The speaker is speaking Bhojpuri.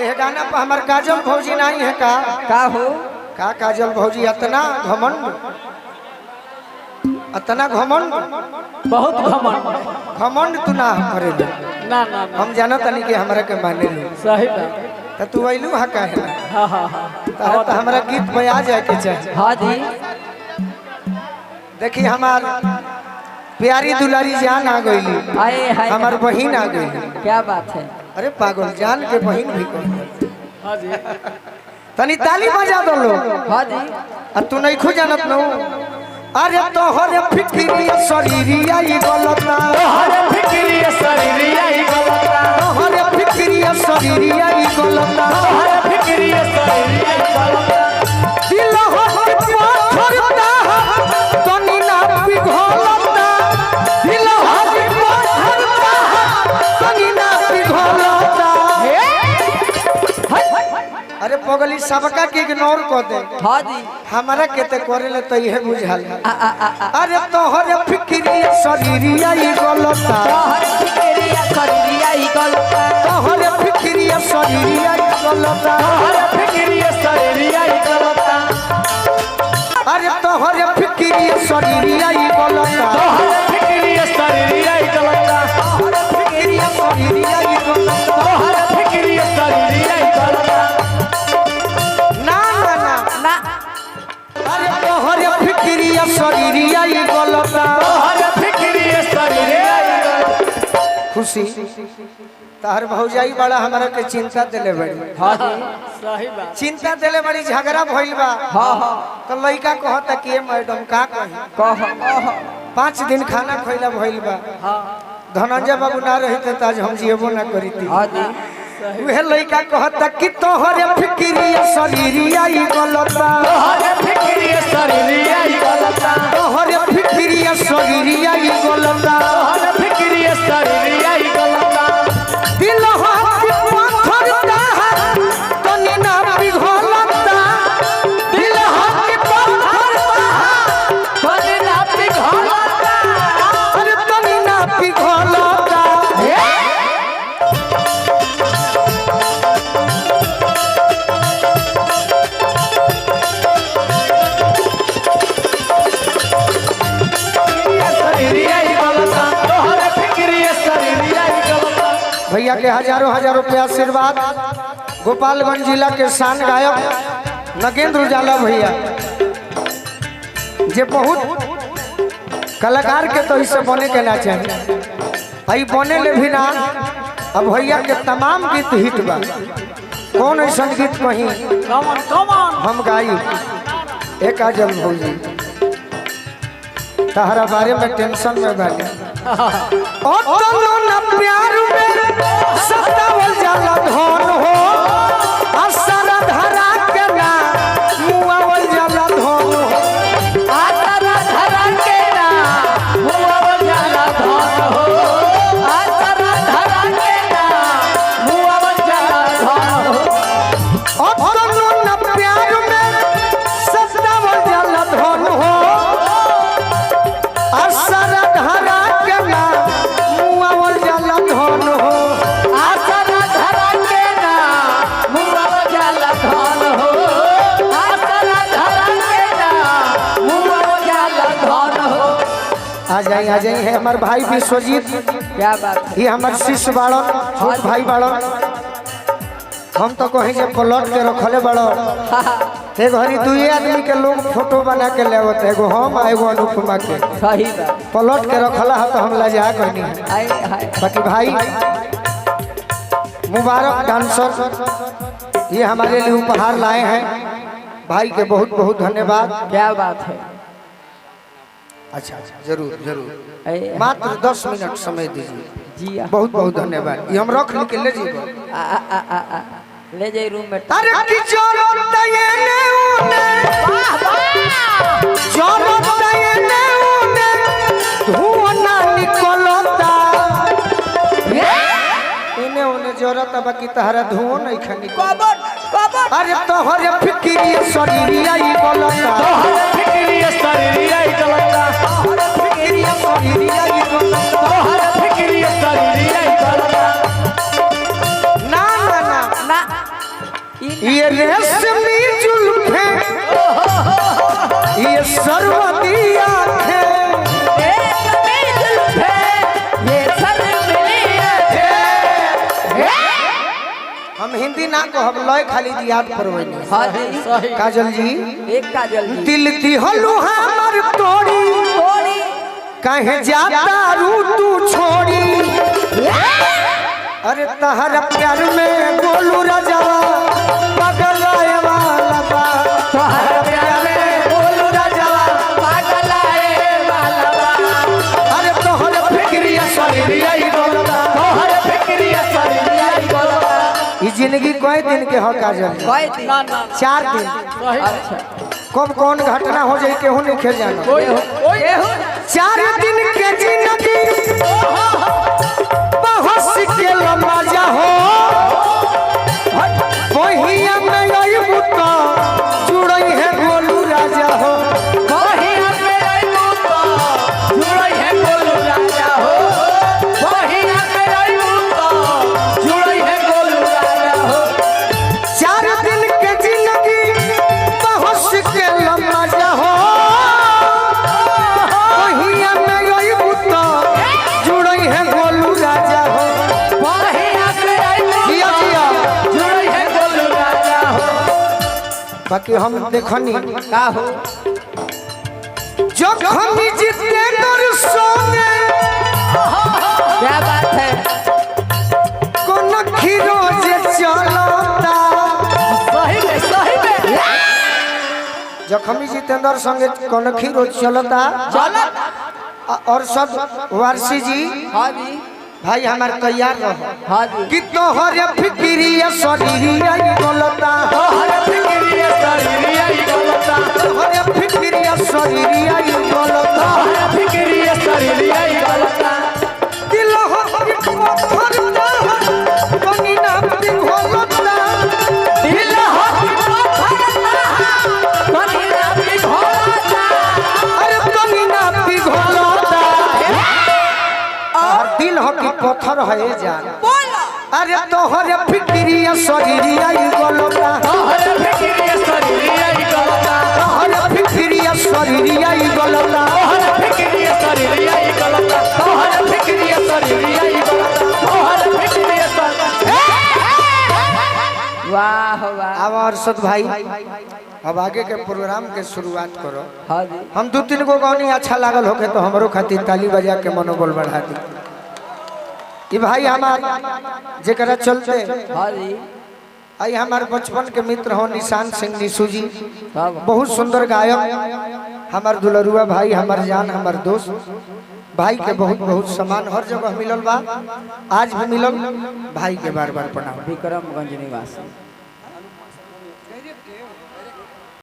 ये गाना पर हमार काजल भौजी नहीं है का हो का काजल भौजी इतना घमंड बहुत घमंड घमंड तू ना करे ना हम जाना तनी के हमरा के माने लो सही बात तो तू आइलू हा काहे हाँ तो हमरा गीत बजा जाए के चाहे। हाँ जी देखी हमार प्यारी दुलारी जान आ गई हमार बहन आ गई। क्या बात है अरे पागल जान के बहन भी कही हाँ जी तनी ताली बजा दो लो। हाँ जी तू नहीं खो जानत न अरे तोहरे फिक्रिया शरीरिया ई गलता तोहरे फिक्रिया शरीरिया ई गलता तोहरे फिक्रिया शरीरिया ई गलता तोहरे फिक्रिया शरीरिया ई गलता दिल हो पत्थरता तनी ना पिघलता दिल हो पत्थरता तनी ना पिघलता। अरे पगली सबका के इग्नोर कर दे। हाँ जी हमारा केते करेले तो यह बुझाल। अरे तोहरे फिक्रिया शरीरिया ई गलता तोहरे फिक्रिया शरीरिया ई गलता तोहरे फिक्रिया शरीरिया ई गलता तोहरे फिक्रिया शरीरिया ई गलता अरे तोहरे फिक्रिया शरीरिया ई गलता तोहरे फिक्रिया शरीरिया ई गलता तोहरे फिक्रिया शरीरिया ई गलता तोहरे फिक्रिया शरीरिया ई गलता ना ना ना ना अरे तोहरे फिक्रिया शरीरिया ई गलता तोहरे फिक्रिया शरीरिया ई गलता। खुशी तार भौजाई बड़ा हमरा के चिंता देले बड़ी। हाँ जी सही बात चिंता देले बड़ी झगड़ा भइल बा। हाँ हाँ तो लइका कहता कि मैडम का कही कह 5 दिन खाना खइला भइल बा। हाँ धनंजय बाबू ना रही तो आज हम जियबो ना करी थी। हाँ जी वह लइका कहता कि तोहरे फिक्रिया शरीरिया ई गलता तोहरे फिक्रिया शरीरिया ई गलता तोहरे फिक्रिया शरीरिया ई गलता तोहरे फिक्रिया शरीरिया ई गलता दिल हो पत्थरता तनी ना पिघलता दिल हो पत्थरता तोहरे ना पिघलता अरे तनी ना पिघलता। शरीरिया ई गलता तोहरे फिक्रिया शरीरिया ई गलता। भैया के हजारों हजार रुपया आशीर्वाद गोपालगंज जिला के शान गायक नगेंद्र उजाला भैया जे बहुत कलाकार के तो इससे बने के ना चाहिए आई बने ले भी ना। अब भैया के तमाम गीत हिट बा कौन ऐसा गीत कहीं कमन हम गाई एक आजम भौजी तहरा बारे में टेंशन में बानी ओ तनो न प्यार में सतावल जाला धन हो असर धरा के ना मुआवल जाला धन हो आतर धरा के ना मुआवल जाला धन हो आतर धरा के ना मुआवल जाला धन हो ओ तनो न प्यार में सतावल जाला धन हो असर धरा के ना मुआवल जाला धन हो आतर धरा के ना मुआवल जाला धन हो आतर धरा के ना मुआवल जाला धन हो। आ जाए है हमारे भाई विश्वजीत क्या बात है ये हमारे शिष्य बाड़न छोट भाई बाड़न हम तो कहीं से पलट के रखले बड़न एक घड़ी दुई आदमी के लोग फोटो बना के ले एगो हम एगो अनुपमा के सही बात पलट के रखला है तो हम लजा कहनी हाय हाय बाकी भाई मुबारक डांसर ये हमारे लिए उपहार लाए हैं भाई के बहुत बहुत धन्यवाद। क्या बात है अच्छा जरूर जरूर ऐ, मात्र 10 मिनट समय दीजिए जी बहुत बहुत धन्यवाद। ये हम रख के ले जाइए ले जाइए रूम में अरे कि जरूरत ये ने वाह वाह जरूरत ये ने धुआं ना निकलता इने उने जरूरत बाकी तहरा धुआं नहीं खानी कबर अरे तोहरे फिक्रिया शरीरिया ई गलता तोहरे फिक्रिया शरीरिया ई गलता तोहरे फिक्रिया शरीरिया ई गलता तोहरे फिक्रिया शरीरिया ई गलता ना ना ना ना ये रेशमी जुल्फे ये सरवती आंखें हम हिंदी ना कहब लय खाली याद करवैनी। हाँ जी सही। काजल जी एक काजल जी दिल दिहलु हमर तोड़ी थोड़ी कहे जाता रू तू छोड़ी अरे तहरा प्यार में गोलू राजा पागल आए वाला बा तहरा प्यार में गोलू राजा पागल आए वाला बा अरे तोहर फिक्रिया सरिया ही गोलता तोहर फिक्रिया सरिया ही गोलता। ई जिंदगी कोई दिन के हो काजल कोई दिन 4 दिन अच्छा कब कौन घटना हो जाए केहू नहीं खेल जाना। केहू 4 दिन के जिंदगी बहुत के मजा हो वहिया में अइबू तो जुड़ई है गोलू राजा हो वही हमें अइबू तो जुड़ई है गोलू राजा हो वही हमें अइबू तो जुड़ई है गोलू राजा हो 4 दिन के जिंदगी बहुत के मजा हो वहिया में अइबू तो जुड़ई है गोलू राजा हो वही हमें अइबू जिया जिया जुड़ई है गोलू राजा हो। बाकी हम देखनी का हो जो खमी जितेंद्र सोने क्या बात है कोन खिरोज चलता सही में जखमी जितेंद्र संगे कोन खिरोज चलता चलत और सब वारसी जी हाँ जी भाई हमार तैयार रहो हाँ जी कि तोहर फिक्रिया सरिया गलता तोहर फिक्रिया सरिया ही गलता तोहर फिक्रिया सरिया गलता तोहर फिक्रिया सरिया ही गलता दिल हो पत्थर बनी ना पिघलता दिल हो बनी ना पिघलता अरे बनी ना पिघलता और दिल हो कि पत्थर है जान बोलो अरे तोहर फिक्रिया सरिया गलता तोहर फिक्रिया सरिया ही गलता तोहर फिक्रिया सरिया गलता तोहर फिक्रिया सरिया ही गलता तोहर फिक्रिया सरिया ही गलता तोहर फिक्रिया वाह वाह अब अरशद भाई अब आगे के प्रोग्राम के शुरुआत करो। हाँ जी हम 2-3 गो गानी अच्छा लागल होके तो हमरो खातिर ताली बजा के मनोबल बढ़ा दी। ये भाई हमार जेकरा चलते हाँ जी आई हमार बचपन के मित्र हो निशान सिंह निशु जी सब बहुत सुंदर गायक हमार दुलरुआ भाई हमार जान हमार दोस्त भाई के बहुत बहुत सम्मान हर जगह मिलल बा आज भी मिलल भाई के बार बार प्रणाम। विक्रमगंज निवासी